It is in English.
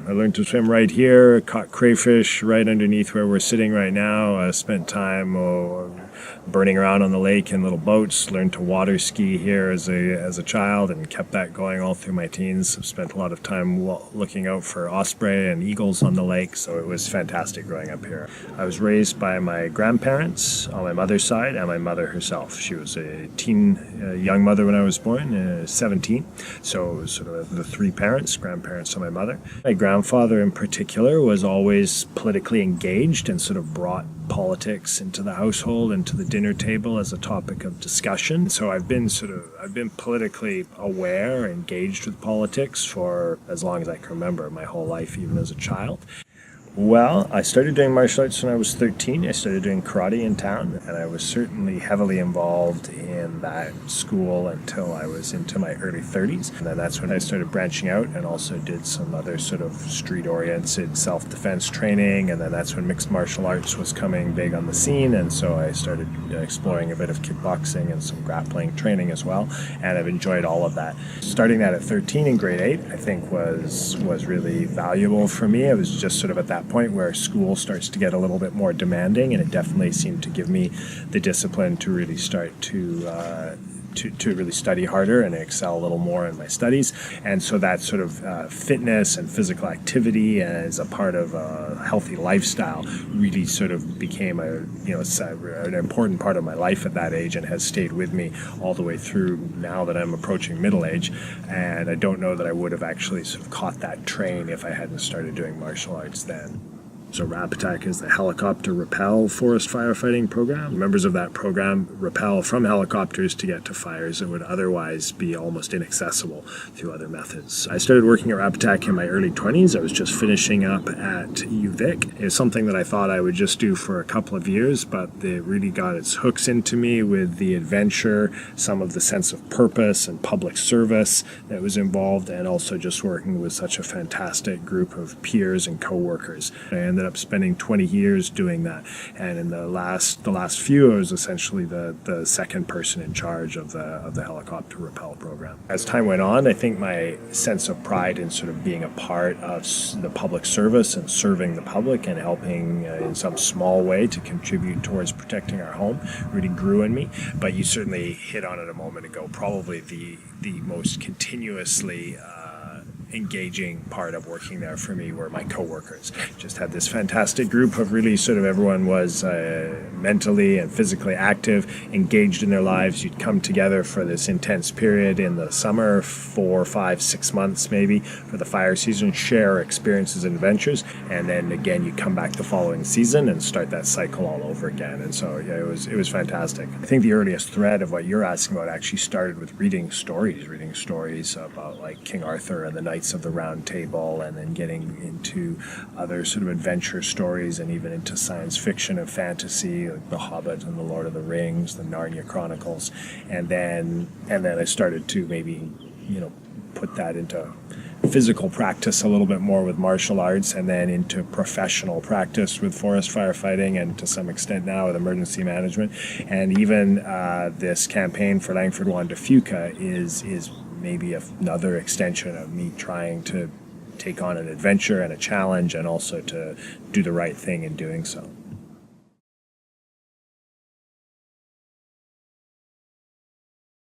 I learned to swim right here, caught crayfish right underneath where we're sitting right now, spent time burning around on the lake in little boats, learned to water ski here as a child and kept that going all through my teens. Spent a lot of time looking out for osprey and eagles on the lake, so it was fantastic growing up here. I was raised by my grandparents on my mother's side and my mother herself. She was a young mother when I was born, 17, so it was sort of the three parents, grandparents and my mother. My grandfather in particular was always politically engaged and sort of brought politics into the household and to the dinner table as a topic of discussion. So I've been politically aware, engaged with politics for as long as I can remember, my whole life, even as a child. Well, I started doing martial arts when I was 13. I started doing karate in town, and I was certainly heavily involved in that school until I was into my early 30s. And then that's when I started branching out and also did some other sort of street-oriented self-defense training, and then that's when mixed martial arts was coming big on the scene, and so I started exploring a bit of kickboxing and some grappling training as well, and I've enjoyed all of that. Starting that at 13 in grade 8, I think was really valuable for me. I was just sort of at that point where school starts to get a little bit more demanding, and it definitely seemed to give me the discipline to really start to really study harder and excel a little more in my studies. And so that sort of fitness and physical activity as a part of a healthy lifestyle really sort of became an important part of my life at that age and has stayed with me all the way through now that I'm approaching middle age. And I don't know that I would have actually sort of caught that train if I hadn't started doing martial arts then. So RAPTAC is the Helicopter Rappel Forest Firefighting Program. Members of that program rappel from helicopters to get to fires that would otherwise be almost inaccessible through other methods. I started working at RAPTAC in my early 20s. I was just finishing up at UVic. It was something that I thought I would just do for a couple of years, but it really got its hooks into me with the adventure, some of the sense of purpose and public service that was involved, and also just working with such a fantastic group of peers and co-workers. I ended up spending 20 years doing that, and in the last few I was essentially the second person in charge of the helicopter rappel program. As time went on, I think my sense of pride in sort of being a part of the public service and serving the public and helping in some small way to contribute towards protecting our home really grew in me. But you certainly hit on it a moment ago, probably the most continuously engaging part of working there for me were my coworkers. Just had this fantastic group of really sort of everyone was mentally and physically active, engaged in their lives. You'd come together for this intense period in the summer, 4, 5, 6 months maybe for the fire season, share experiences and adventures, and then again you come back the following season and start that cycle all over again. And so yeah, it was fantastic. I think the earliest thread of what you're asking about actually started with reading stories about like King Arthur and the Knights of the Round Table, and then getting into other sort of adventure stories and even into science fiction and fantasy, like The Hobbit and The Lord of the Rings, the Narnia Chronicles, and then I started to maybe put that into physical practice a little bit more with martial arts, and then into professional practice with forest firefighting, and to some extent now with emergency management. And even this campaign for Langford-Juan to Fuca is maybe another extension of me trying to take on an adventure and a challenge, and also to do the right thing in doing so.